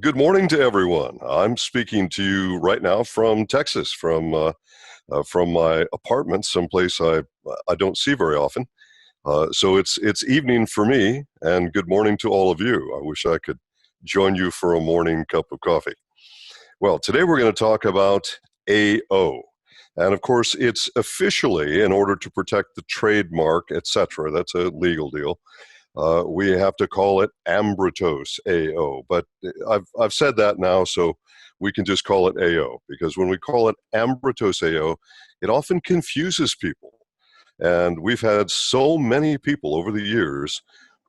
Good morning to everyone. I'm speaking to you right now from Texas, from my apartment, someplace I don't see very often. So it's evening for me, and good morning to all of you. I wish I could join you for a morning cup of coffee. Well, today we're going to talk about AO. And of course, it's officially, in order to protect the trademark, etc., that's a legal deal, we have to call it Ambrotose AO. But I've said that now, so we can just call it AO, because when we call it Ambrotose AO, it often confuses people. And we've had so many people over the years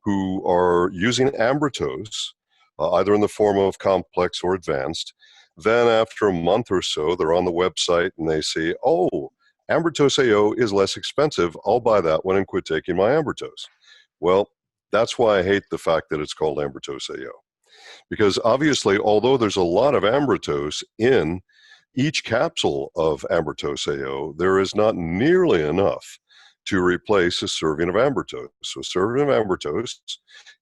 who are using Ambrotose, either in the form of complex or advanced. Then after a month or so, they're on the website and they see, oh, Ambrotose AO is less expensive. I'll buy that one and quit taking my Ambrotose. Well, that's why I hate the fact that it's called Ambrotose AO. Because obviously, although there's a lot of Ambrotose in each capsule of Ambrotose AO, there is not nearly enough to replace a serving of Ambrotose. So a serving of Ambrotose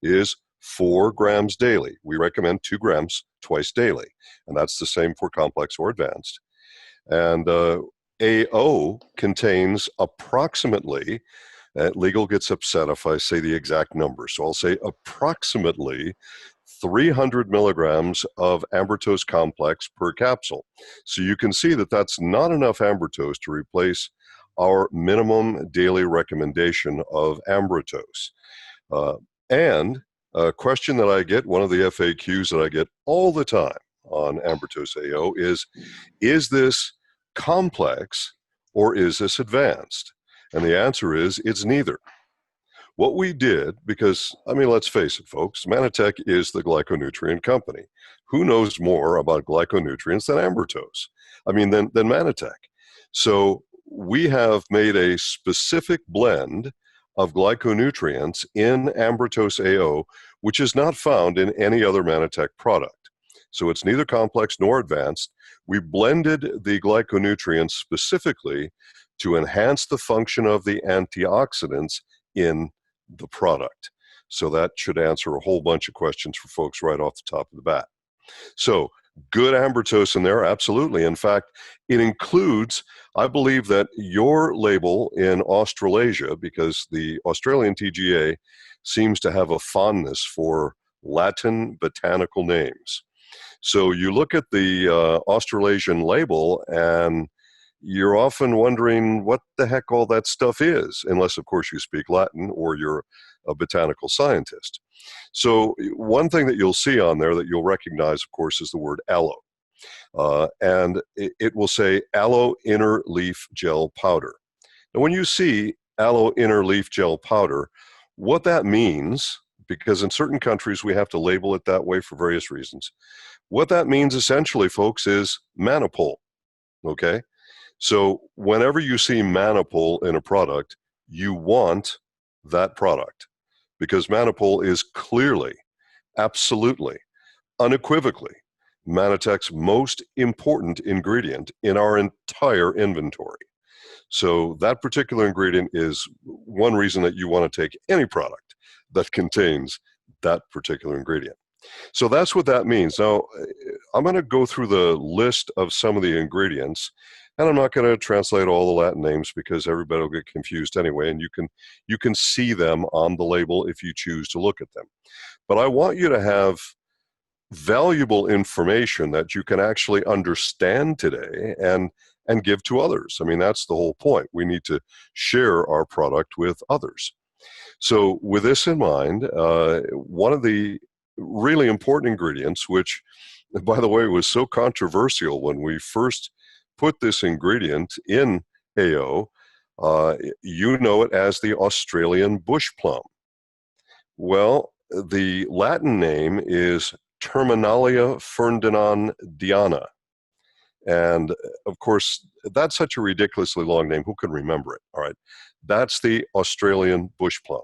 is 4 grams daily. We recommend 2 grams twice daily. And that's the same for complex or advanced. And AO contains approximately, legal gets upset if I say the exact number, so I'll say approximately 300 milligrams of Ambrotose complex per capsule. So you can see that that's not enough Ambrotose to replace our minimum daily recommendation of Ambrotose. And a question that I get, one of the FAQs that I get all the time on Ambrotose AO is this complex or is this advanced? And the answer is it's neither. What we did, because, I mean, let's face it, folks, Manatech is the glyconutrient company. Who knows more about glyconutrients than Ambrotose? I mean, than Manatech. So we have made a specific blend of glyconutrients in Ambrotose AO, which is not found in any other Manatech product. So it's neither complex nor advanced. We blended the glyconutrients specifically to enhance the function of the antioxidants in the product. So that should answer a whole bunch of questions for folks right off the top of the bat. So good Ambrotose in there, absolutely. In fact, it includes, I believe that your label in Australasia, because the Australian TGA seems to have a fondness for Latin botanical names. So you look at the Australasian label and you're often wondering what the heck all that stuff is, unless, of course, you speak Latin or you're a botanical scientist. So one thing that you'll see on there that you'll recognize, of course, is the word aloe. And it will say aloe inner leaf gel powder. Now, when you see aloe inner leaf gel powder, what that means, because in certain countries we have to label it that way for various reasons, what that means essentially, folks, is Manipul, okay? So whenever you see Manipul in a product, you want that product, because Manipul is clearly, absolutely, unequivocally Manatech's most important ingredient in our entire inventory. So that particular ingredient is one reason that you want to take any product that contains that particular ingredient. So that's what that means. Now, I'm going to go through the list of some of the ingredients, and I'm not going to translate all the Latin names because everybody will get confused anyway, and you can see them on the label if you choose to look at them. But I want you to have valuable information that you can actually understand today and give to others. I mean, that's the whole point. We need to share our product with others. So with this in mind, one of the really important ingredients, which, by the way, was so controversial when we first put this ingredient in AO, you know it as the Australian bush plum. Well, the Latin name is Terminalia ferdinandiana. And of course, that's such a ridiculously long name. Who can remember it? All right. That's the Australian bush plum.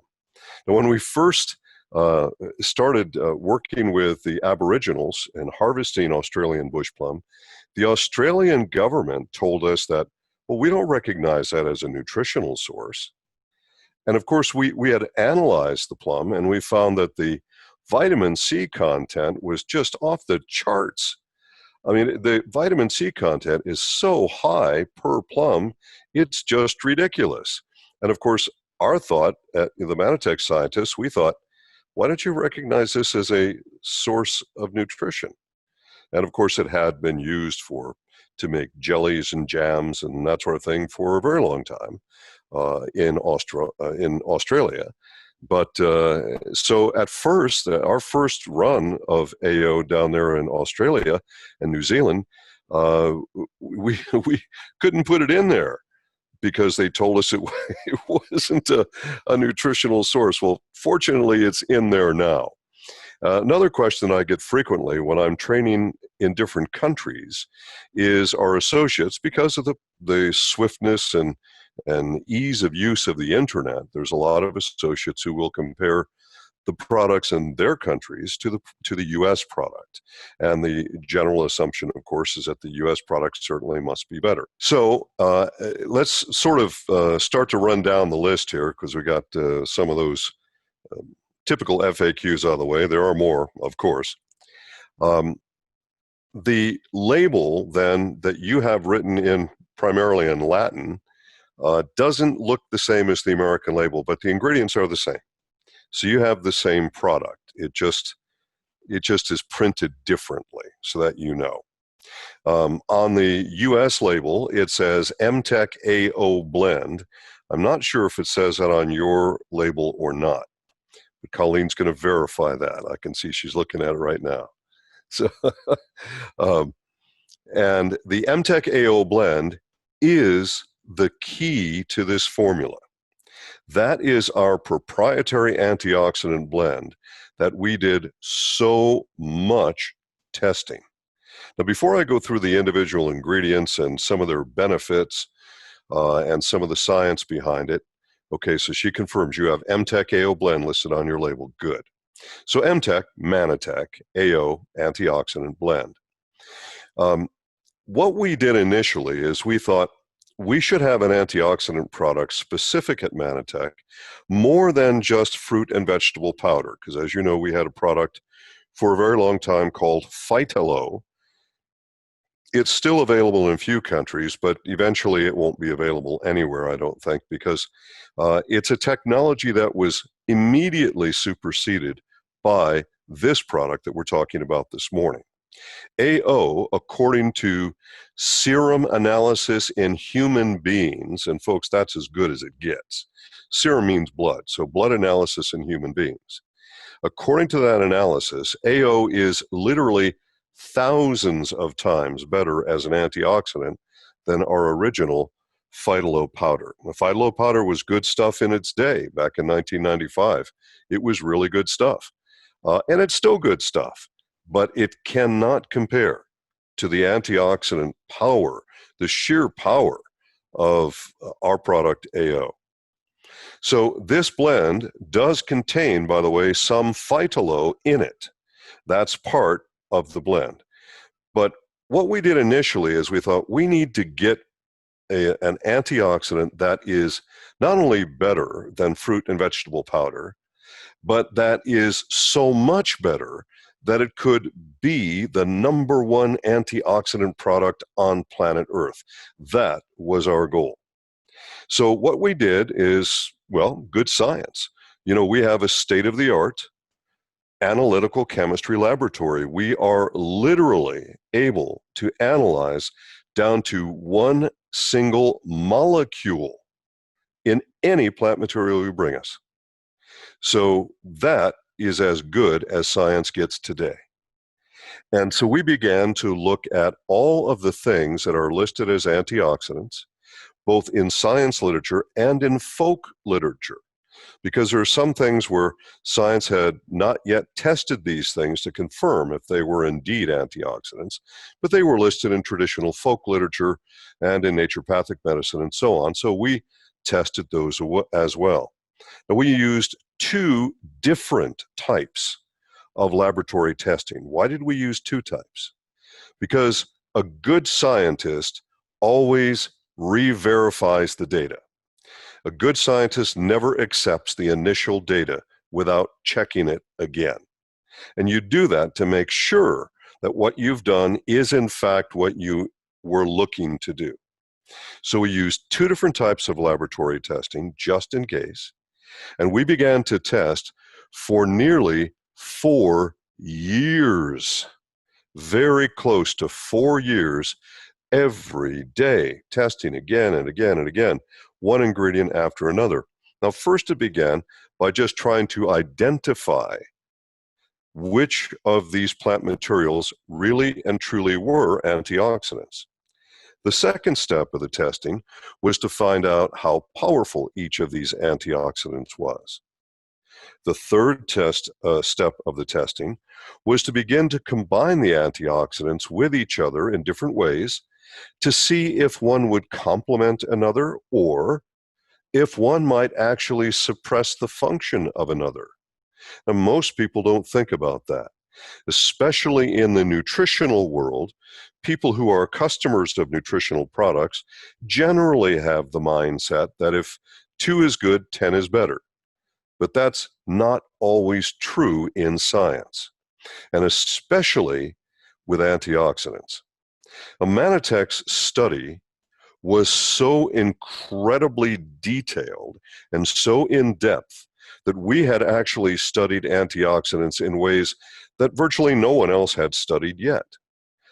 Now, when we first started working with the Aboriginals and harvesting Australian bush plum, the Australian government told us that, well, we don't recognize that as a nutritional source. And of course, we had analyzed the plum and we found that the vitamin C content was just off the charts. I mean, the vitamin C content is so high per plum, it's just ridiculous. And of course, our thought at the Manatech scientists, we thought, why don't you recognize this as a source of nutrition? And of course, it had been used to make jellies and jams and that sort of thing for a very long time in Australia. But so at first, our first run of AO down there in Australia and New Zealand, we couldn't put it in there because they told us it wasn't a nutritional source. Well, fortunately, it's in there now. Another question I get frequently when I'm training in different countries is our associates, because of the swiftness and ease of use of the internet, there's a lot of associates who will compare the products in their countries to the U.S. product. And the general assumption, of course, is that the U.S. product certainly must be better. So let's sort of start to run down the list here, because we got some of those typical FAQs out of the way. There are more, of course. The label, then, that you have written in primarily in Latin doesn't look the same as the American label, but the ingredients are the same. So you have the same product. It just is printed differently, so that you know. On the U.S. label, it says MTech AO blend. I'm not sure if it says that on your label or not, but Colleen's going to verify that. I can see she's looking at it right now. So, and the MTech AO blend is the key to this formula. That is our proprietary antioxidant blend that we did so much testing. Now, before I go through the individual ingredients and some of their benefits and some of the science behind it, okay, so she confirms you have MTech AO blend listed on your label. Good. So MTech, Manatech, AO, antioxidant blend. What we did initially is we thought we should have an antioxidant product specific at Manatech more than just fruit and vegetable powder, because as you know, we had a product for a very long time called Phytalo. It's still available in a few countries, but eventually it won't be available anywhere, I don't think, because it's a technology that was immediately superseded by this product that we're talking about this morning. AO, according to serum analysis in human beings, and folks, that's as good as it gets. Serum means blood, so blood analysis in human beings. According to that analysis, AO is literally thousands of times better as an antioxidant than our original Phytalo powder. The Phytalo powder was good stuff in its day back in 1995. It was really good stuff. And it's still good stuff, but it cannot compare to the antioxidant power, the sheer power of our product AO. So this blend does contain, by the way, some Phytalo in it. That's part of the blend. But what we did initially is we thought we need to get an antioxidant that is not only better than fruit and vegetable powder, but that is so much better that it could be the number one antioxidant product on planet Earth. That was our goal. So what we did is, well, good science. You know, we have a state-of-the-art analytical chemistry laboratory. We are literally able to analyze down to one single molecule in any plant material you bring us. So that is as good as science gets today. And so we began to look at all of the things that are listed as antioxidants, both in science literature and in folk literature, because there are some things where science had not yet tested these things to confirm if they were indeed antioxidants, but they were listed in traditional folk literature and in naturopathic medicine and so on. So we tested those as well. And we used two different types of laboratory testing. Why did we use two types? Because a good scientist always re-verifies the data. A good scientist never accepts the initial data without checking it again. And you do that to make sure that what you've done is in fact what you were looking to do. So we used two different types of laboratory testing just in case. And we began to test for nearly 4 years, very close to 4 years, every day, testing again and again and again, one ingredient after another. Now, first it began by just trying to identify which of these plant materials really and truly were antioxidants. The second step of the testing was to find out how powerful each of these antioxidants was. The third step of the testing was to begin to combine the antioxidants with each other in different ways to see if one would complement another or if one might actually suppress the function of another. Now, most people don't think about that, especially in the nutritional world. People who are customers of nutritional products generally have the mindset that if 2 is good, 10 is better. But that's not always true in science, and especially with antioxidants. A Manitex study was so incredibly detailed and so in-depth that we had actually studied antioxidants in ways that virtually no one else had studied yet.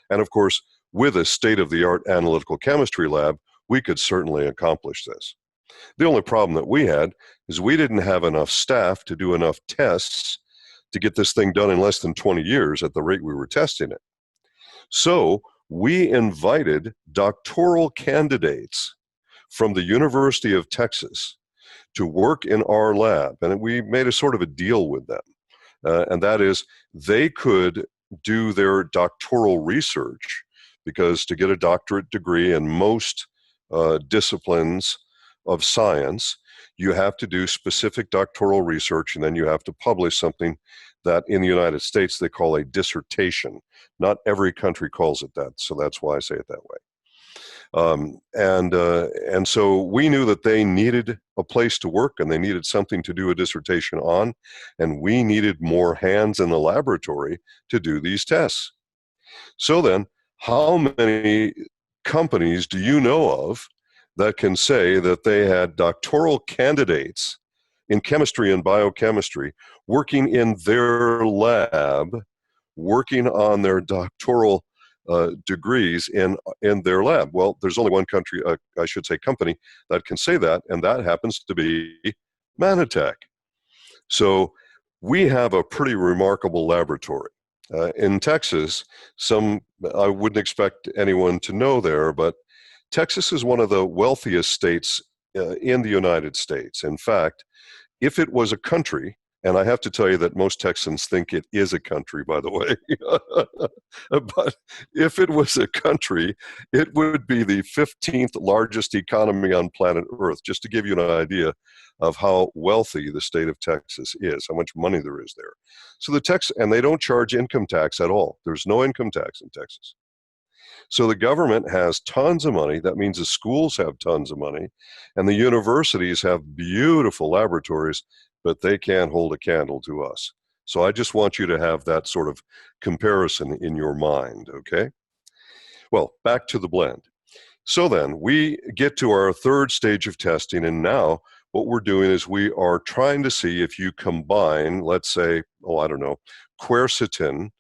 And of course, with a state-of-the-art analytical chemistry lab, we could certainly accomplish this. The only problem that we had is we didn't have enough staff to do enough tests to get this thing done in less than 20 years at the rate we were testing it. So we invited doctoral candidates from the University of Texas to work in our lab, and we made a sort of a deal with them. And that is, they could do their doctoral research, because to get a doctorate degree in most disciplines of science, you have to do specific doctoral research, and then you have to publish something that in the United States they call a dissertation. Not every country calls it that, so that's why I say it that way. And so we knew that they needed a place to work and they needed something to do a dissertation on, and we needed more hands in the laboratory to do these tests. So then, how many companies do you know of that can say that they had doctoral candidates in chemistry and biochemistry working in their lab, working on their doctoral degrees in their lab? Well, there's only one country, I should say company, that can say that, and that happens to be Manitech. So we have a pretty remarkable laboratory. In Texas, I wouldn't expect anyone to know there, but Texas is one of the wealthiest states in the United States. In fact, if it was a country, and I have to tell you that most Texans think it is a country, by the way, but if it was a country, it would be the 15th largest economy on planet Earth, just to give you an idea of how wealthy the state of Texas is, how much money there is there. So and they don't charge income tax at all. There's no income tax in Texas. So the government has tons of money. That means the schools have tons of money, and the universities have beautiful laboratories, but they can't hold a candle to us. So I just want you to have that sort of comparison in your mind, okay? Well, back to the blend. So then we get to our third stage of testing, and now what we're doing is we are trying to see if you combine, let's say, quercetin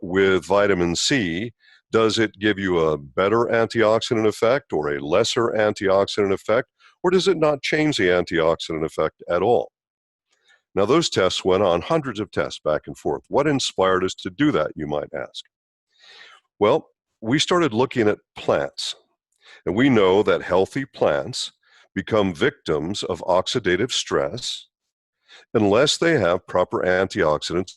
with vitamin C. Does it give you a better antioxidant effect or a lesser antioxidant effect, or does it not change the antioxidant effect at all? Now, those tests went on, hundreds of tests back and forth. What inspired us to do that, you might ask? Well, we started looking at plants, and we know that healthy plants become victims of oxidative stress unless they have proper antioxidants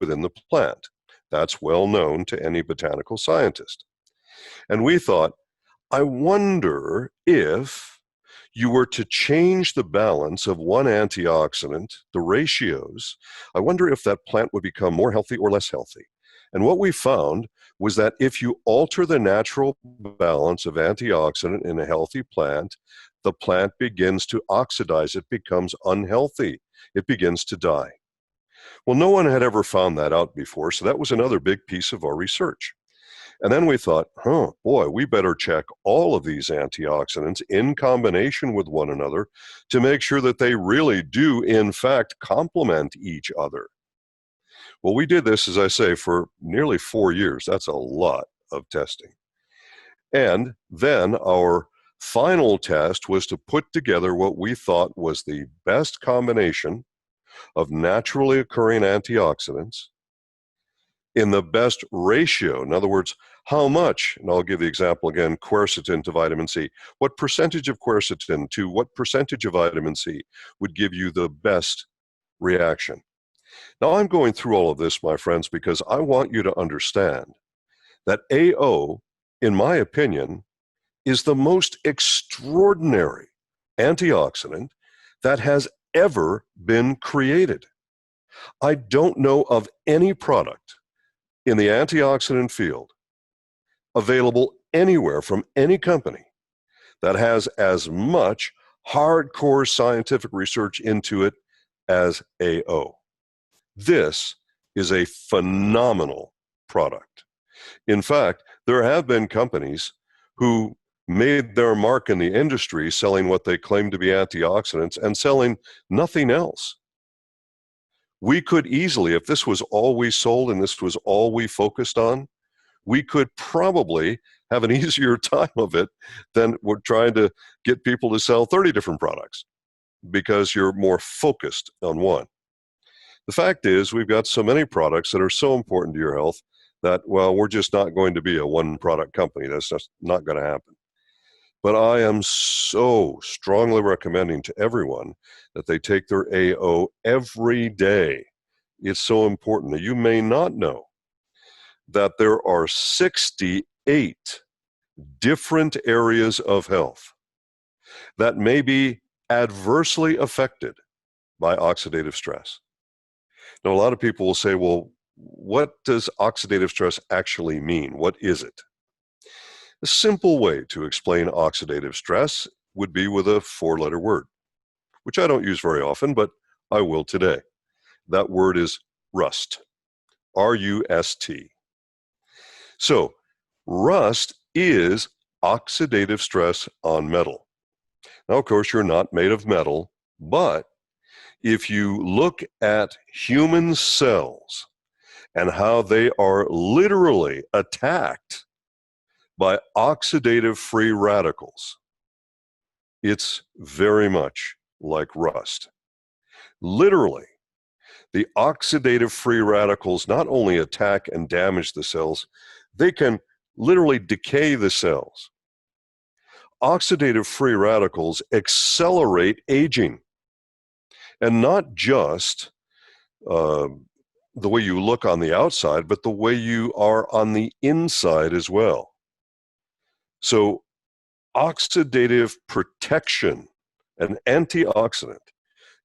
within the plant. That's well known to any botanical scientist. And we thought, I wonder if you were to change the balance of one antioxidant, the ratios, I wonder if that plant would become more healthy or less healthy. And what we found was that if you alter the natural balance of antioxidant in a healthy plant, the plant begins to oxidize. It becomes unhealthy. It begins to die. Well, no one had ever found that out before, so that was another big piece of our research. And then we thought, boy, we better check all of these antioxidants in combination with one another to make sure that they really do, in fact, complement each other. Well, we did this, as I say, for nearly 4 years. That's a lot of testing. And then our final test was to put together what we thought was the best combination of naturally occurring antioxidants in the best ratio. In other words, how much, and I'll give the example again, quercetin to vitamin C. What percentage of quercetin to what percentage of vitamin C would give you the best reaction? Now, I'm going through all of this, my friends, because I want you to understand that AO, in my opinion, is the most extraordinary antioxidant that has ever been created. I don't know of any product in the antioxidant field available anywhere from any company that has as much hardcore scientific research into it as AO. This is a phenomenal product. In fact, there have been companies who made their mark in the industry selling what they claim to be antioxidants and selling nothing else. We could easily, if this was all we sold and this was all we focused on, we could probably have an easier time of it than we're trying to get people to sell 30 different products because you're more focused on one. The fact is, we've got so many products that are so important to your health that, well, we're just not going to be a one-product company. That's just not going to happen. But I am so strongly recommending to everyone that they take their AO every day. It's so important. Now, you may not know that there are 68 different areas of health that may be adversely affected by oxidative stress. Now, a lot of people will say, well, what does oxidative stress actually mean? What is it? A simple way to explain oxidative stress would be with a 4-letter word, which I don't use very often, but I will today. That word is rust, R-U-S-T. So rust is oxidative stress on metal. Now, of course, you're not made of metal, but if you look at human cells and how they are literally attacked by oxidative free radicals, it's very much like rust. Literally, the oxidative free radicals not only attack and damage the cells, they can literally decay the cells. Oxidative free radicals accelerate aging, and not just the way you look on the outside, but the way you are on the inside as well. So oxidative protection, an antioxidant,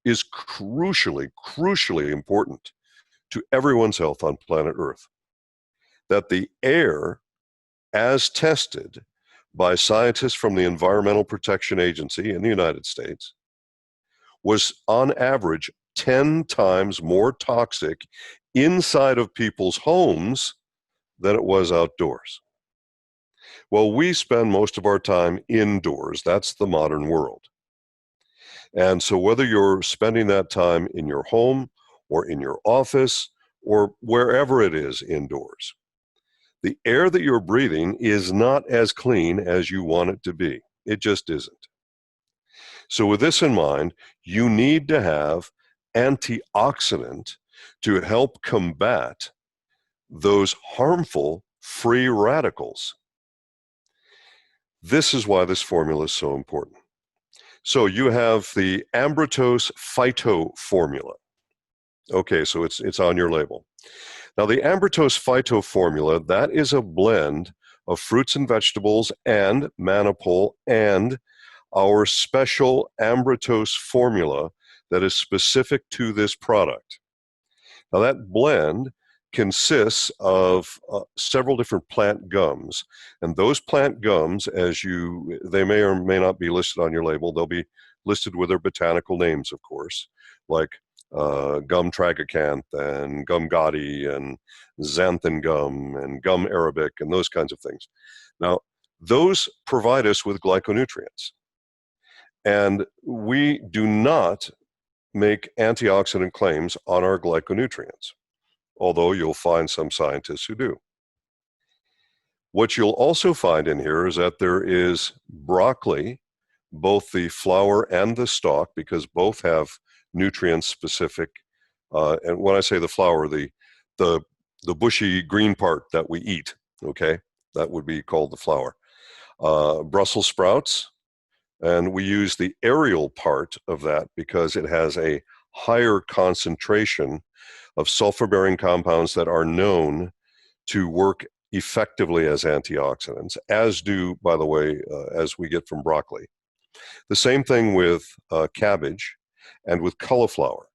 is crucially important to everyone's health on planet Earth. That the air, as tested by scientists from the Environmental Protection Agency in the United States, was on average 10 times more toxic inside of people's homes than it was outdoors. Well, we spend most of our time indoors. That's the modern world. And so whether you're spending that time in your home or in your office or wherever it is indoors, the air that you're breathing is not as clean as you want it to be. It just isn't. So with this in mind, you need to have antioxidant to help combat those harmful free radicals. This is why this formula is so important. So you have the Ambrotose Phyto formula. Okay, so it's on your label. Now the Ambrotose Phyto formula, that is a blend of fruits and vegetables and manipul and our special Ambrotose formula that is specific to this product. Now that blend consists of several different plant gums, and those plant gums, they may or may not be listed on your label. They'll be listed with their botanical names, of course, like gum tragacanth and gum gadi and xanthan gum and gum arabic and those kinds of things. Now, those provide us with glyconutrients. And we do not make antioxidant claims on our glyconutrients, although you'll find some scientists who do. What you'll also find in here is that there is broccoli, both the flower and the stalk, because both have nutrient specific. And when I say the flower, the bushy green part that we eat, okay, that would be called the flower. Brussels sprouts, and we use the aerial part of that because it has a higher concentration of sulfur-bearing compounds that are known to work effectively as antioxidants, as do, by the way, as we get from broccoli. The same thing with cabbage and with cauliflower.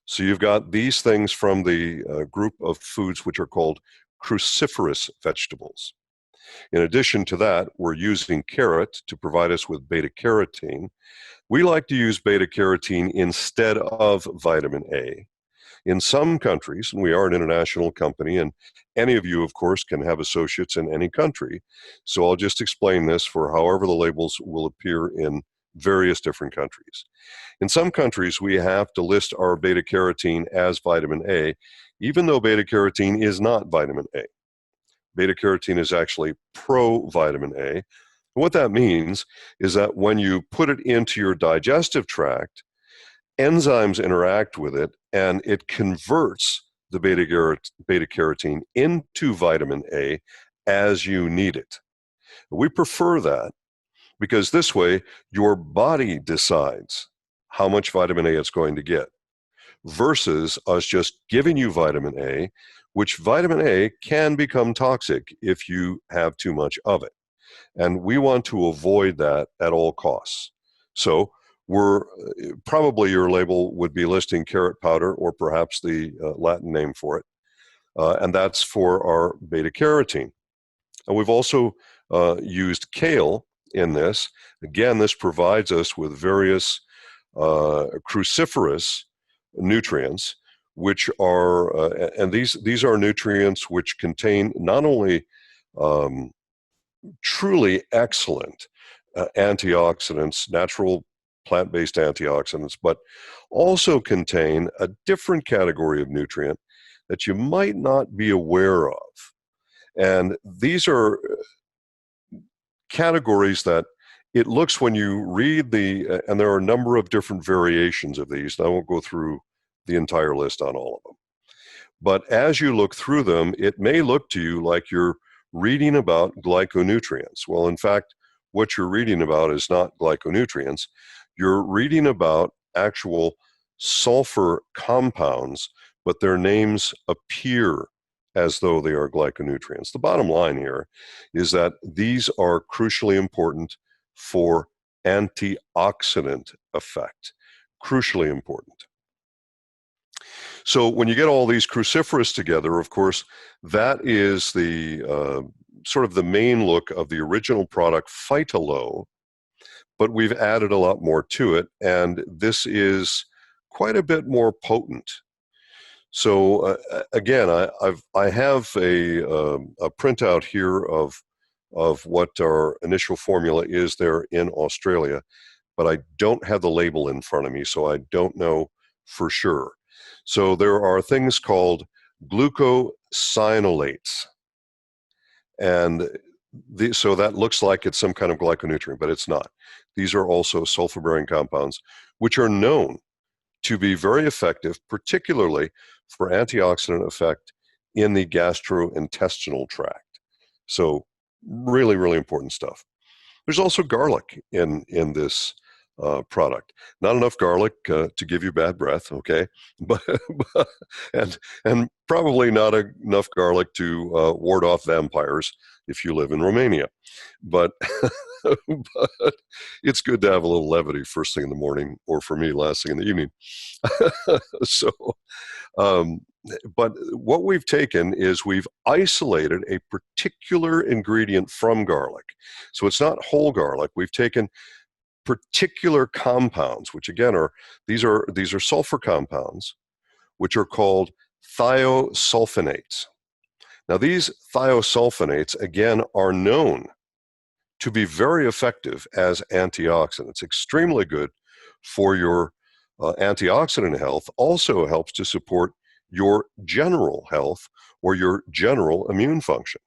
So you've got these things from the group of foods which are called cruciferous vegetables. In addition to that, we're using carrot to provide us with beta-carotene. We like to use beta-carotene instead of vitamin A. In some countries, and we are an international company, and any of you, of course, can have associates in any country. So I'll just explain this for however the labels will appear in various different countries. In some countries, we have to list our beta-carotene as vitamin A, even though beta-carotene is not vitamin A. Beta-carotene is actually pro-vitamin A. And what that means is that when you put it into your digestive tract, enzymes interact with it, and it converts the beta-carotene into vitamin A as you need it. We prefer that because this way your body decides how much vitamin A it's going to get versus us just giving you vitamin A, which vitamin A can become toxic if you have too much of it. And we want to avoid that at all costs. So we're probably your label would be listing carrot powder or perhaps the Latin name for it. And that's for our beta-carotene. And we've also used kale in this. Again, this provides us with various cruciferous nutrients, which are, and these are nutrients which contain not only truly excellent antioxidants, natural plant-based antioxidants, but also contain a different category of nutrient that you might not be aware of. And these are categories that it looks when you read and there are a number of different variations of these, and I won't go through the entire list on all of them. But as you look through them, it may look to you like you're reading about glyconutrients. Well, in fact, what you're reading about is not glyconutrients. You're reading about actual sulfur compounds, but their names appear as though they are glyconutrients. The bottom line here is that these are crucially important for antioxidant effect. Crucially important. So when you get all these cruciferous together, of course, that is the sort of the main look of the original product, Phytalo, but we've added a lot more to it, and this is quite a bit more potent. So again, I have a printout here of what our initial formula is there in Australia, but I don't have the label in front of me, so I don't know for sure. So there are things called glucosinolates, and so that looks like it's some kind of glyconutrient, but it's not. These are also sulfur-bearing compounds, which are known to be very effective, particularly for antioxidant effect in the gastrointestinal tract. So really, really important stuff. There's also garlic in this product. Not enough garlic to give you bad breath, okay? But and probably not enough garlic to ward off vampires if you live in Romania. But but it's good to have a little levity first thing in the morning, or for me, last thing in the evening. So, but what we've taken is we've isolated a particular ingredient from garlic. So it's not whole garlic. We've taken particular compounds, which again these are sulfur compounds, which are called thiosulfonates. Now, these thiosulfonates, again, are known to be very effective as antioxidants, extremely good for your antioxidant health, also helps to support your general health or your general immune function.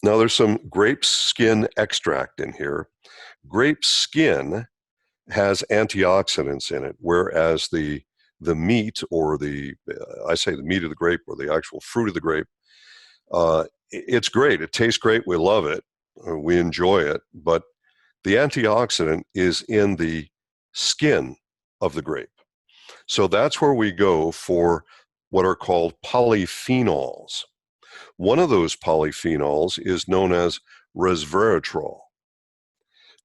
Now, there's some grape skin extract in here. Grape skin has antioxidants in it, whereas the meat or I say the meat of the grape or the actual fruit of the grape, it's great. It tastes great. We love it. We enjoy it. But the antioxidant is in the skin of the grape. So that's where we go for what are called polyphenols. One of those polyphenols is known as resveratrol.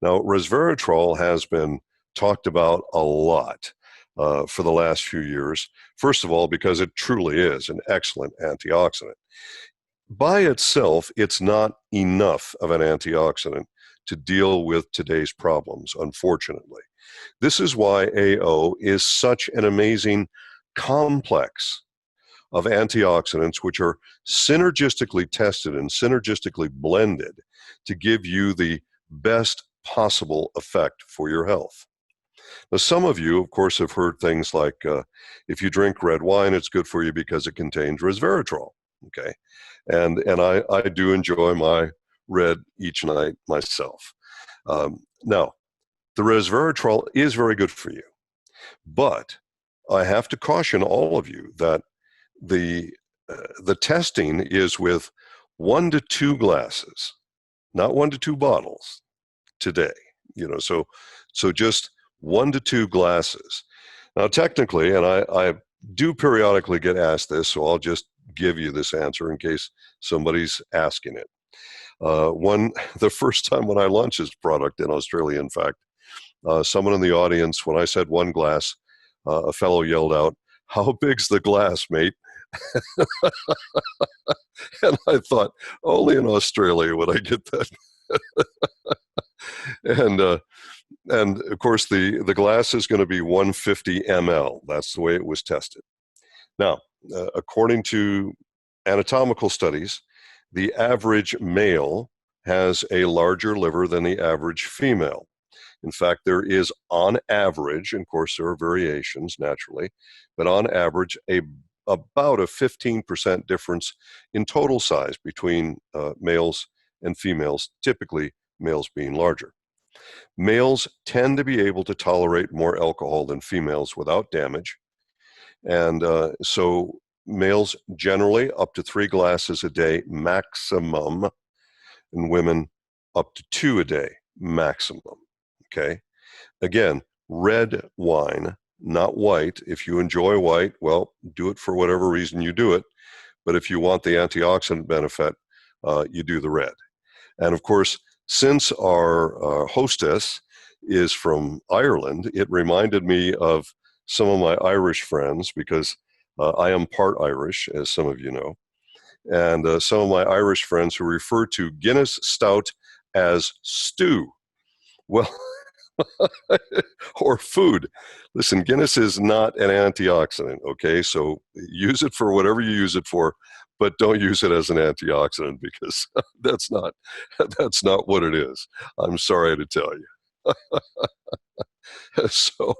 Now, resveratrol has been talked about a lot for the last few years. First of all, because it truly is an excellent antioxidant. By itself, it's not enough of an antioxidant to deal with today's problems, unfortunately. This is why AO is such an amazing complex of antioxidants which are synergistically tested and synergistically blended to give you the best possible effect for your health. Now, some of you, of course, have heard things like if you drink red wine, it's good for you because it contains resveratrol. Okay, and I do enjoy my red each night myself. Now, the resveratrol is very good for you, but I have to caution all of you that the testing is with 1 to 2 glasses, not 1 to 2 bottles today. So just 1 to 2 glasses. Now, technically, and I do periodically get asked this, so I'll just give you this answer in case somebody's asking it. The first time when I launched this product in Australia, in fact, someone in the audience, when I said 1 glass, a fellow yelled out, "How big's the glass, mate?" And I thought, only in Australia would I get that. And of course, the glass is going to be 150 ml. That's the way it was tested. Now, according to anatomical studies, the average male has a larger liver than the average female. In fact, there is on average, and of course there are variations naturally, but on average about a 15% difference in total size between males and females, typically males being larger. Males tend to be able to tolerate more alcohol than females without damage. And so males generally up to 3 glasses a day maximum, and women up to 2 a day maximum. Okay. Again, red wine, not white. If you enjoy white, well, do it for whatever reason you do it. But if you want the antioxidant benefit, you do the red. And of course, since our hostess is from Ireland, it reminded me of some of my Irish friends because I am part Irish, as some of you know. And some of my Irish friends who refer to Guinness Stout as stew. Well, or food. Listen, Guinness is not an antioxidant, okay? So use it for whatever you use it for, but don't use it as an antioxidant because that's not what it is. I'm sorry to tell you. So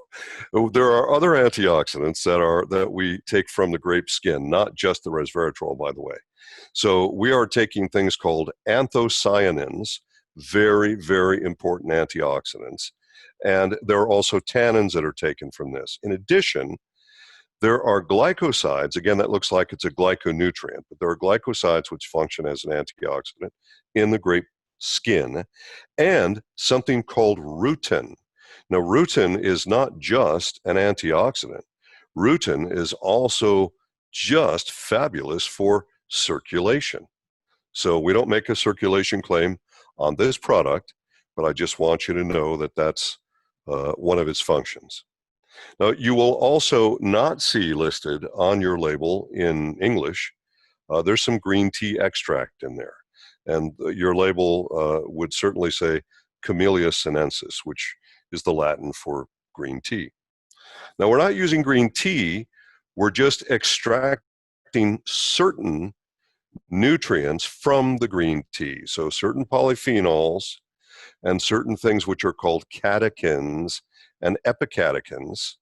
there are other antioxidants that we take from the grape skin, not just the resveratrol, by the way. So we are taking things called anthocyanins, very, very important antioxidants. And there are also tannins that are taken from this. In addition, there are glycosides. Again, that looks like it's a glyconutrient, but there are glycosides which function as an antioxidant in the grape skin, and something called rutin. Now, rutin is not just an antioxidant. Rutin is also just fabulous for circulation. So we don't make a circulation claim on this product, but I just want you to know that that's one of its functions. Now, you will also not see listed on your label in English, there's some green tea extract in there. And your label would certainly say Camellia sinensis, which is the Latin for green tea. Now, we're not using green tea We're just extracting certain nutrients from the green tea. So certain polyphenols and certain things which are called catechins and epicatechins.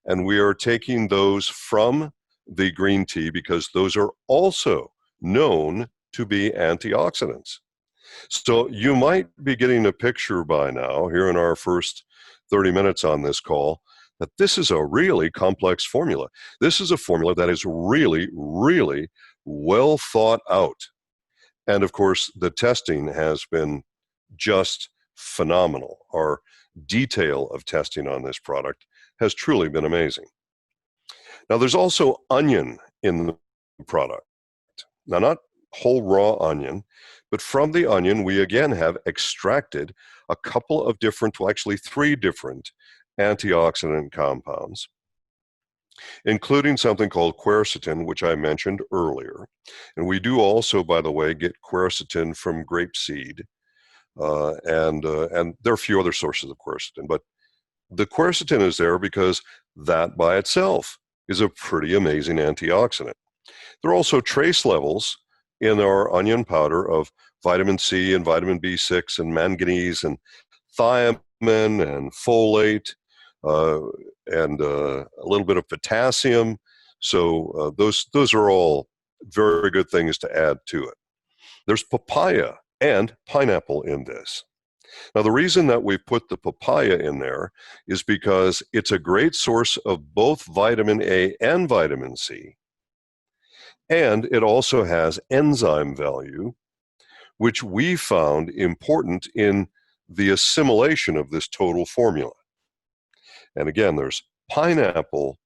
And we are taking those from the green tea because those are also known to be antioxidants. So you might be getting a picture by now, here in our first 30 minutes on this call, that this is a really complex formula. This is a formula that is really, really well thought out. And of course, the testing has been just phenomenal. Our detail of testing on this product has truly been amazing. Now, there's also onion in the product. Now, not whole raw onion, but from the onion, we again have extracted a couple of different, well, actually 3 different antioxidant compounds, including something called quercetin, which I mentioned earlier. And we do also, by the way, get quercetin from grapeseed. And there are a few other sources of quercetin, but the quercetin is there because that by itself is a pretty amazing antioxidant. There are also trace levels in our onion powder of vitamin C and vitamin B6 and manganese and thiamine and folate and a little bit of potassium. So those are all very good things to add to it. There's papaya and pineapple in this. Now, the reason that we put the papaya in there is because it's a great source of both vitamin A and vitamin C. And it also has enzyme value, which we found important in the assimilation of this total formula. And again, there's pineapple.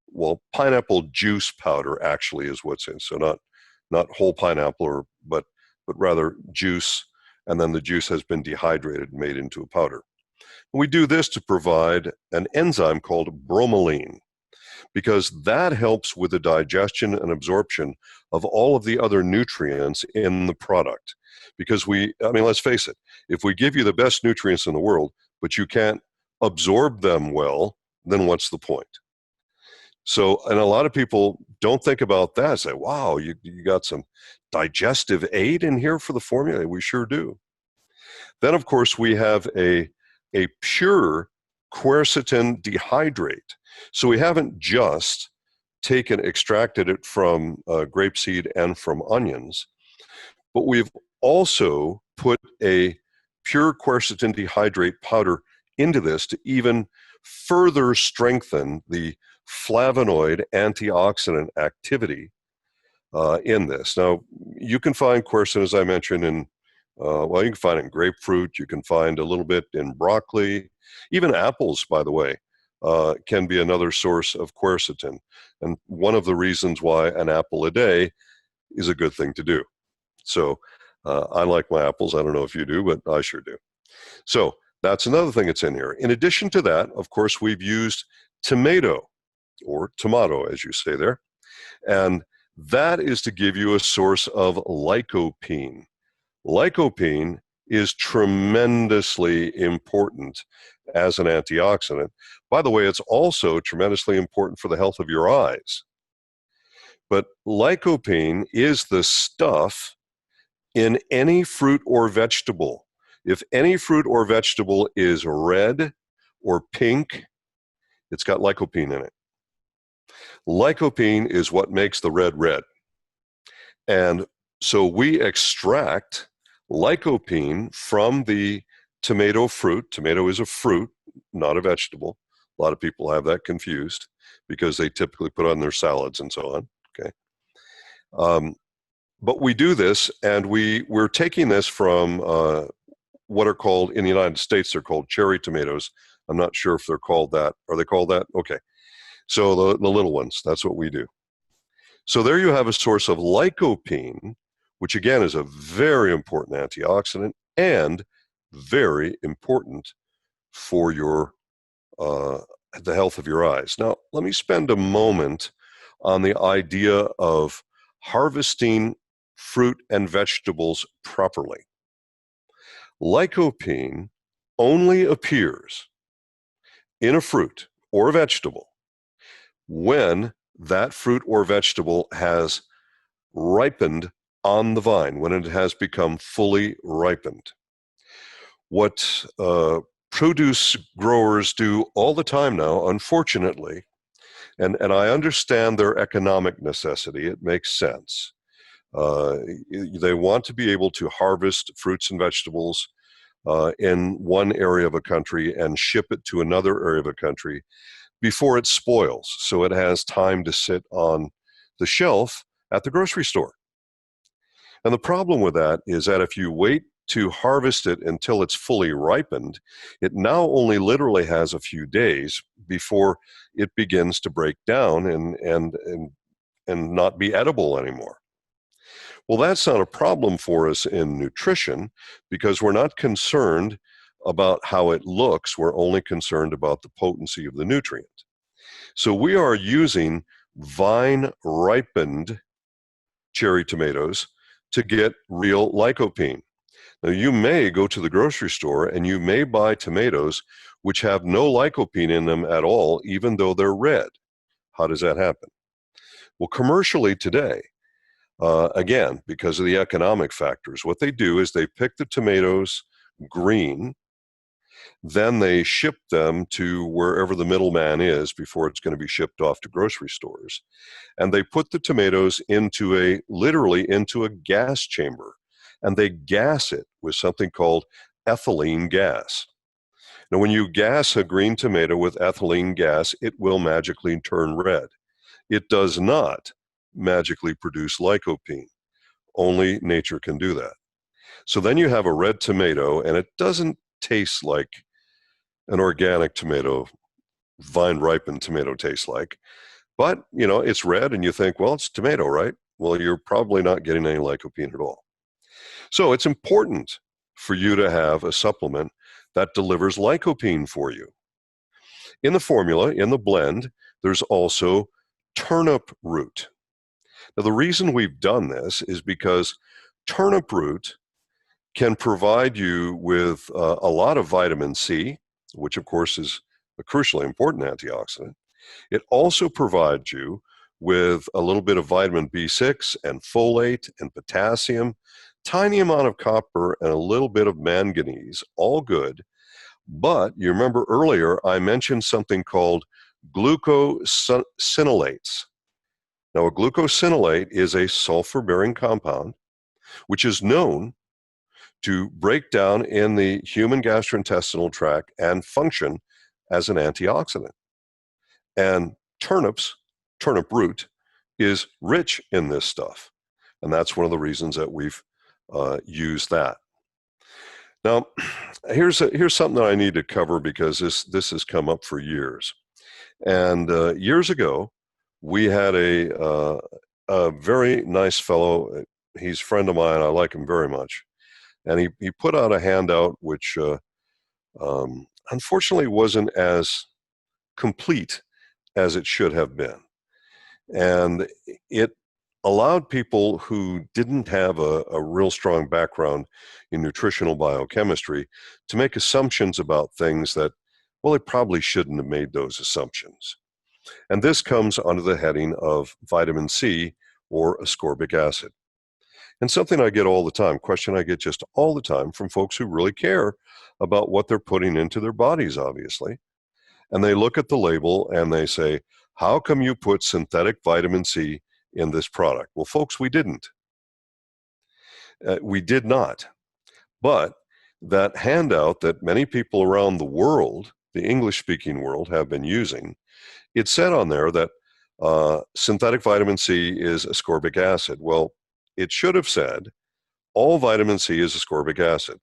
Well, pineapple juice powder actually is what's in. So not whole pineapple, but rather juice, and then the juice has been dehydrated and made into a powder. We do this to provide an enzyme called bromelain, because that helps with the digestion and absorption of all of the other nutrients in the product. Because let's face it, if we give you the best nutrients in the world, but you can't absorb them well, then what's the point? So, and a lot of people don't think about that. Say, wow, you got some digestive aid in here for the formula. We sure do. Then, of course, we have a pure quercetin dehydrate. So we haven't just extracted it from grapeseed and from onions, but we've also put a pure quercetin dehydrate powder into this to even further strengthen the flavonoid antioxidant activity in this. Now, you can find quercetin, as I mentioned, in you can find it in grapefruit. You can find a little bit in broccoli. Even apples, by the way, can be another source of quercetin. And one of the reasons why an apple a day is a good thing to do. So I like my apples. I don't know if you do, but I sure do. So that's another thing that's in here. In addition to that, of course, we've used tomato, or tomato, as you say there. And that is to give you a source of lycopene. Lycopene is tremendously important as an antioxidant. By the way, it's also tremendously important for the health of your eyes. But lycopene is the stuff in any fruit or vegetable. If any fruit or vegetable is red or pink, it's got lycopene in it. Lycopene is what makes the red red. And so we extract lycopene from the tomato fruit. Tomato is a fruit, not a vegetable. A lot of people have that confused because they typically put on their salads and so on. Okay. But we do this, and we're taking this from what are called, in the United States, they're called cherry tomatoes. I'm not sure if they're called that. Are they called that? Okay. So the little ones, that's what we do. So there you have a source of lycopene, which again is a very important antioxidant and very important for your the health of your eyes. Now, let me spend a moment on the idea of harvesting fruit and vegetables properly. Lycopene only appears in a fruit or a vegetable when that fruit or vegetable has ripened on the vine, when it has become fully ripened. What produce growers do all the time now, unfortunately, and I understand their economic necessity, it makes sense. They want to be able to harvest fruits and vegetables in one area of a country and ship it to another area of a country before it spoils, so it has time to sit on the shelf at the grocery store. And the problem with that is that if you wait to harvest it until it's fully ripened, it now only literally has a few days before it begins to break down and not be edible anymore. Well, that's not a problem for us in nutrition because we're not concerned about how it looks. We're only concerned about the potency of the nutrient. So we are using vine-ripened cherry tomatoes to get real lycopene. Now, you may go to the grocery store and you may buy tomatoes which have no lycopene in them at all, even though they're red. How does that happen? Well, commercially today, again, because of the economic factors, what they do is they pick the tomatoes green, then they ship them to wherever the middleman is before it's going to be shipped off to grocery stores. And they put the tomatoes literally into a gas chamber, and they gas it with something called ethylene gas. Now, when you gas a green tomato with ethylene gas, it will magically turn red. It does not magically produce lycopene. Only nature can do that. So then you have a red tomato, and it doesn't taste like an organic tomato, vine-ripened tomato tastes like. But, it's red, and you think, well, it's tomato, right? Well, you're probably not getting any lycopene at all. So it's important for you to have a supplement that delivers lycopene for you. In the formula, in the blend, there's also turnip root. Now, the reason we've done this is because turnip root can provide you with a lot of vitamin C, which of course is a crucially important antioxidant. It also provides you with a little bit of vitamin B6 and folate and potassium, tiny amount of copper, and a little bit of manganese, all good. But you remember earlier I mentioned something called glucosinolates. Now, a glucosinolate is a sulfur-bearing compound which is known to break down in the human gastrointestinal tract and function as an antioxidant. And turnip root, is rich in this stuff. And that's one of the reasons that we've used that. Now, here's something that I need to cover because this has come up for years. And years ago, we had a very nice fellow. He's a friend of mine. I like him very much. And he put out a handout which unfortunately wasn't as complete as it should have been. And it allowed people who didn't have a real strong background in nutritional biochemistry to make assumptions about things that, well, they probably shouldn't have made those assumptions. And this comes under the heading of vitamin C or ascorbic acid. And something I get all the time, question I get just all the time from folks who really care about what they're putting into their bodies, obviously. And they look at the label and they say, how come you put synthetic vitamin C in this product? Well, folks, we didn't. We did not. But that handout that many people around the world, the English-speaking world, have been using, it said on there that synthetic vitamin C is ascorbic acid. Well, it should have said all vitamin C is ascorbic acid.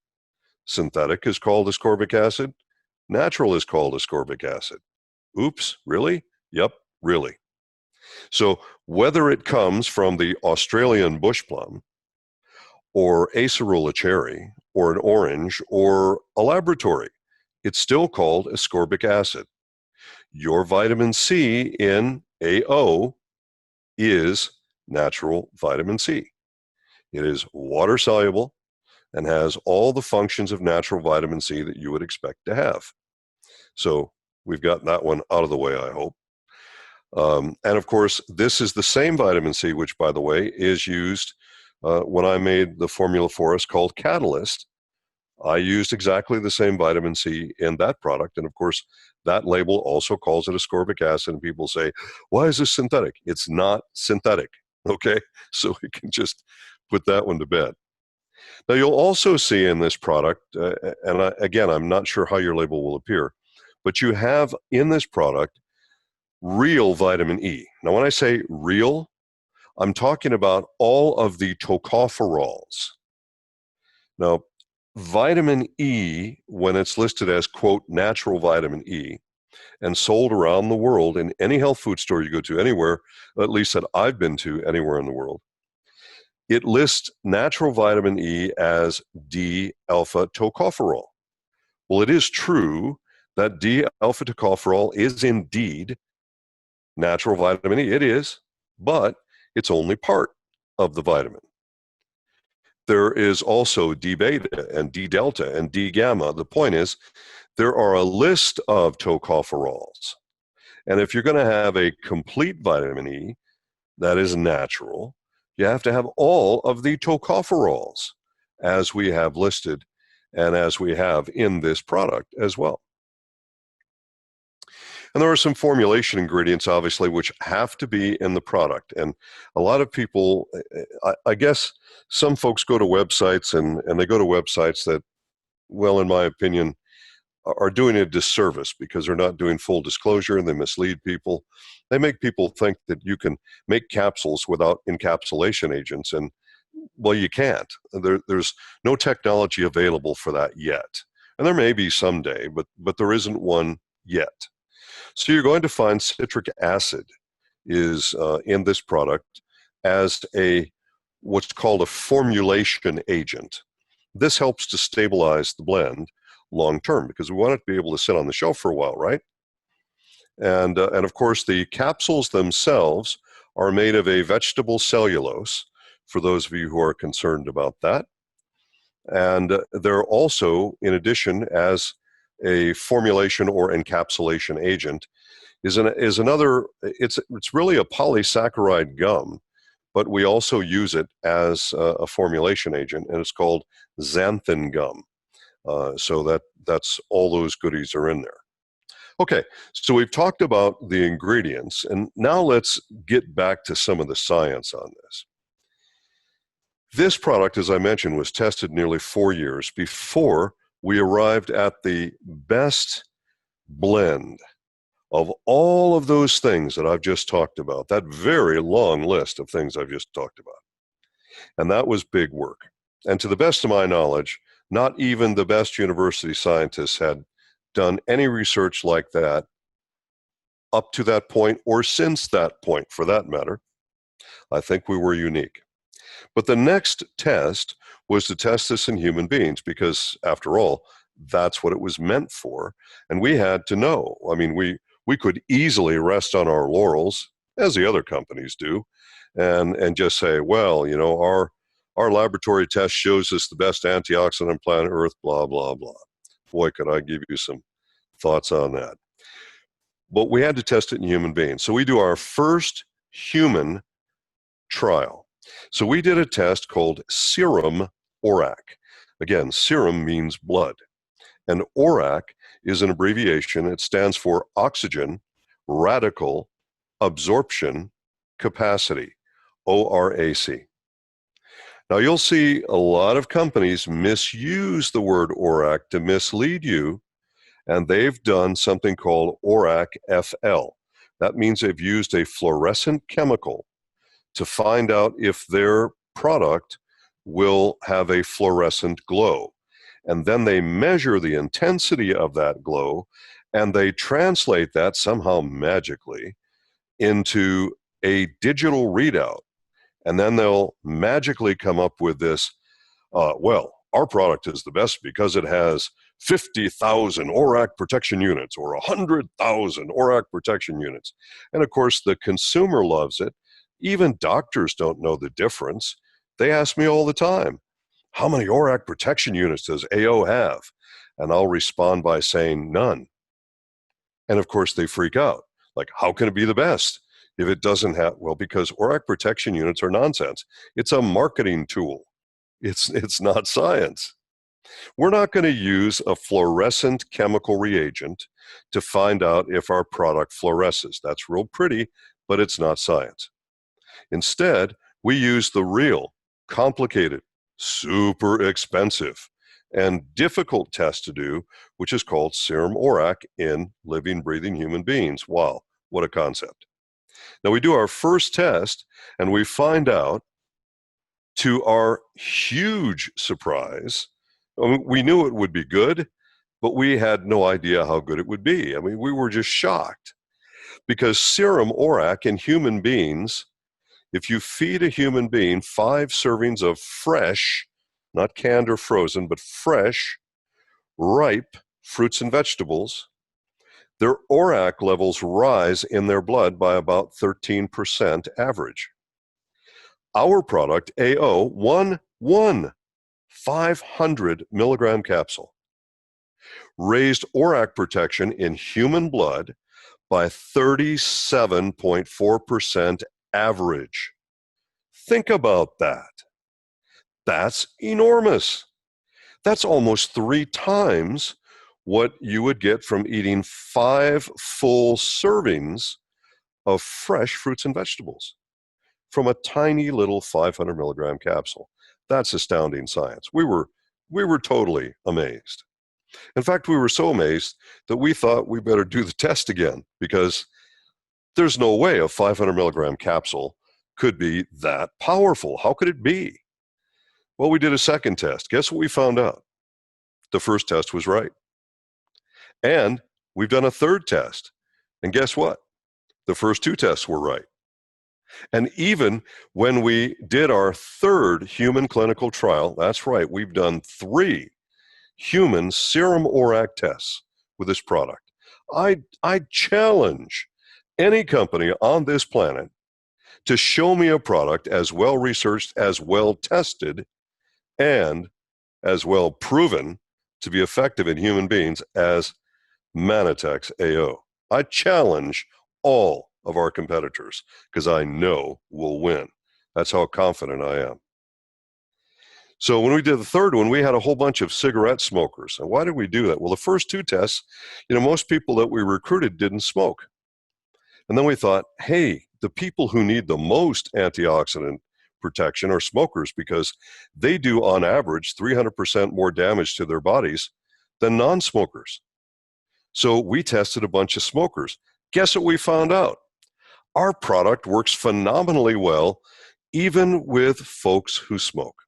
Synthetic is called ascorbic acid. Natural is called ascorbic acid. Oops, really? Yep, really. So whether it comes from the Australian bush plum or acerola cherry or an orange or a laboratory, it's still called ascorbic acid. Your vitamin C in AO is natural vitamin C. It is water soluble and has all the functions of natural vitamin C that you would expect to have. So we've gotten that one out of the way, I hope. And of course, this is the same vitamin C, which, by the way, is used when I made the formula for us called Catalyst. I used exactly the same vitamin C in that product. And of course, that label also calls it ascorbic acid. And people say, why is this synthetic? It's not synthetic. Okay. So we can just put that one to bed. Now, you'll also see in this product, again, I'm not sure how your label will appear, but you have in this product real vitamin E. Now, when I say real, I'm talking about all of the tocopherols. Now, vitamin E, when it's listed as, quote, natural vitamin E, and sold around the world in any health food store you go to anywhere, at least that I've been to anywhere in the world, it lists natural vitamin E as D-alpha tocopherol. Well, it is true that D-alpha tocopherol is indeed natural vitamin E. It is, but it's only part of the vitamin. There is also D-beta and D-delta and D-gamma. The point is, there are a list of tocopherols. And if you're going to have a complete vitamin E that is natural, you have to have all of the tocopherols as we have listed and as we have in this product as well. And there are some formulation ingredients, obviously, which have to be in the product. And a lot of people, I guess some folks go to websites and they go to websites that, well, in my opinion, are doing a disservice because they're not doing full disclosure and they mislead people. They make people think that you can make capsules without encapsulation agents. And, well, you can't. There's no technology available for that yet. And there may be someday, but there isn't one yet. So you're going to find citric acid is in this product as what's called a formulation agent. This helps to stabilize the blend long term because we want it to be able to sit on the shelf for a while, right? And of course, the capsules themselves are made of a vegetable cellulose, for those of you who are concerned about that. And they're also, in addition, as a formulation or encapsulation agent, is another. It's really a polysaccharide gum, but we also use it as a formulation agent, and it's called xanthan gum. So that's all those goodies are in there. Okay, so we've talked about the ingredients, and now let's get back to some of the science on this. This product, as I mentioned, was tested nearly 4 years before we arrived at the best blend of all of those things that I've just talked about, that very long list of things I've just talked about. And that was big work. And to the best of my knowledge, not even the best university scientists had done any research like that up to that point or since that point, for that matter. I think we were unique. But the next test was to test this in human beings because, after all, that's what it was meant for. And we had to know. I mean, we could easily rest on our laurels, as the other companies do, and just say, well, you know, our laboratory test shows us the best antioxidant on planet Earth, blah, blah, blah. Boy, could I give you some thoughts on that. But we had to test it in human beings. So we do our first human trial. So we did a test called serum ORAC. Again, serum means blood. And ORAC is an abbreviation. It stands for Oxygen Radical Absorption Capacity, ORAC. Now, you'll see a lot of companies misuse the word ORAC to mislead you, and they've done something called ORAC-FL. That means they've used a fluorescent chemical to find out if their product will have a fluorescent glow. And then they measure the intensity of that glow, and they translate that somehow magically into a digital readout. And then they'll magically come up with this, well, our product is the best because it has 50,000 ORAC protection units or 100,000 ORAC protection units. And of course, the consumer loves it. Even doctors don't know the difference. They ask me all the time, how many ORAC protection units does AO have? And I'll respond by saying none. And of course, they freak out. Like, how can it be the best if it doesn't have, well, because ORAC protection units are nonsense. It's a marketing tool. It's not science. We're not going to use a fluorescent chemical reagent to find out if our product fluoresces. That's real pretty, but it's not science. Instead, we use the real, complicated, super expensive, and difficult test to do, which is called serum ORAC in living, breathing human beings. Wow, what a concept. Now, we do our first test, and we find out, to our huge surprise, we knew it would be good, but we had no idea how good it would be. I mean, we were just shocked because serum ORAC in human beings, if you feed a human being 5 servings of fresh, not canned or frozen, but fresh, ripe fruits and vegetables, their ORAC levels rise in their blood by about 13% average. Our product, AO, one 500 milligram capsule, raised ORAC protection in human blood by 37.4% average. Think about that. That's enormous. That's almost 3 times what you would get from eating 5 full servings of fresh fruits and vegetables from a tiny little 500 milligram capsule. That's astounding science. We were totally amazed. In fact, we were so amazed that we thought we better do the test again because there's no way a 500 milligram capsule could be that powerful. How could it be? Well, we did a second test. Guess what we found out? The first test was right. And we've done a third test. And guess what? The first 2 tests were right. And even when we did our third human clinical trial, that's right, we've done 3 human serum ORAC tests with this product. I challenge any company on this planet to show me a product as well researched, as well tested, and as well proven to be effective in human beings as Manitex AO. I challenge all of our competitors because I know we'll win. That's how confident I am. So when we did the third one, we had a whole bunch of cigarette smokers. And why did we do that? Well, the first 2 tests, most people that we recruited didn't smoke. And then we thought, hey, the people who need the most antioxidant protection are smokers because they do on average 300% more damage to their bodies than non-smokers. So we tested a bunch of smokers. Guess what we found out? Our product works phenomenally well, even with folks who smoke.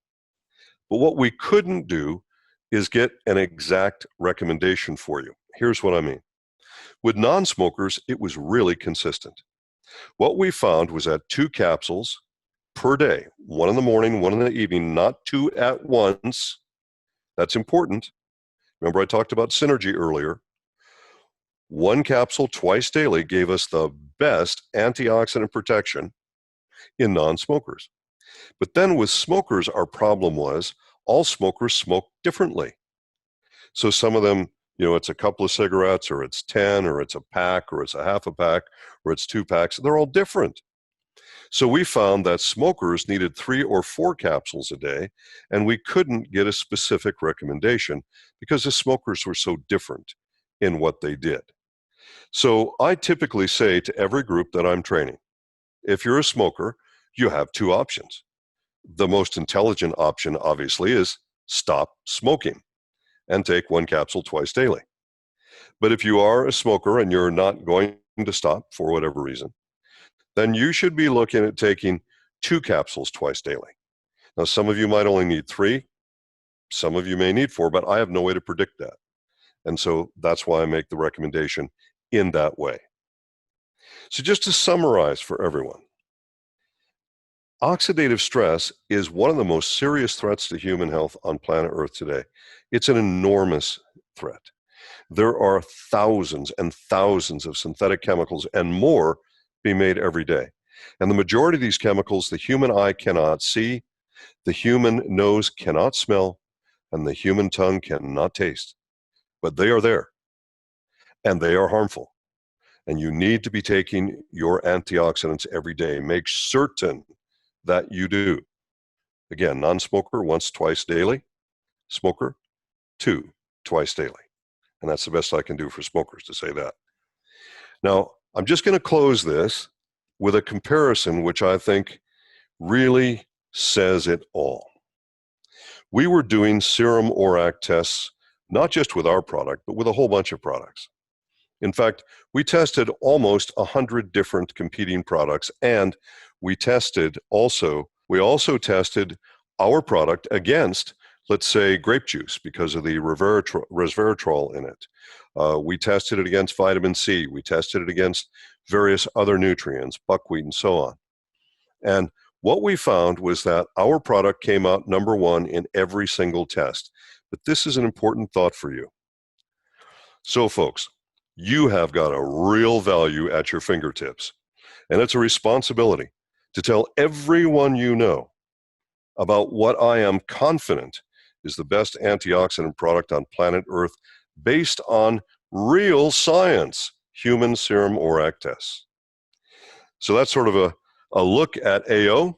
But what we couldn't do is get an exact recommendation for you. Here's what I mean. With non-smokers, it was really consistent. What we found was that 2 capsules per day, 1 in the morning, 1 in the evening, not 2 at once. That's important. Remember I talked about synergy earlier. 1 capsule twice daily gave us the best antioxidant protection in non-smokers. But then with smokers, our problem was all smokers smoke differently. So some of them, it's a couple of cigarettes, or it's 10, or it's a pack, or it's a half a pack, or it's 2 packs. They're all different. So we found that smokers needed 3 or 4 capsules a day, and we couldn't get a specific recommendation because the smokers were so different in what they did. So I typically say to every group that I'm training, if you're a smoker, you have 2 options. The most intelligent option, obviously, is stop smoking and take 1 capsule twice daily. But if you are a smoker and you're not going to stop for whatever reason, then you should be looking at taking 2 capsules twice daily. Now, some of you might only need 3. Some of you may need 4, but I have no way to predict that. And so that's why I make the recommendation in that way. So just to summarize for everyone, oxidative stress is one of the most serious threats to human health on planet Earth today. It's an enormous threat. There are thousands and thousands of synthetic chemicals and more being made every day. And the majority of these chemicals, the human eye cannot see, the human nose cannot smell, and the human tongue cannot taste. But they are there, and they are harmful. and you need to be taking your antioxidants every day. Make certain that you do. Again, non-smoker, once, twice daily. Smoker, 2, twice daily. And that's the best I can do for smokers to say that. Now, I'm just going to close this with a comparison which I think really says it all. We were doing serum ORAC tests, not just with our product, but with a whole bunch of products. In fact, we tested almost 100 different competing products, and we also tested our product against, let's say, grape juice because of the resveratrol in it. We tested it against vitamin C. We tested it against various other nutrients, buckwheat, and so on. And what we found was that our product came out number one in every single test. But this is an important thought for you. So, folks, you have got a real value at your fingertips, and it's a responsibility to tell everyone you know about what I am confident is the best antioxidant product on planet Earth based on real science, human serum ORAC tests. So that's sort of a look at AO.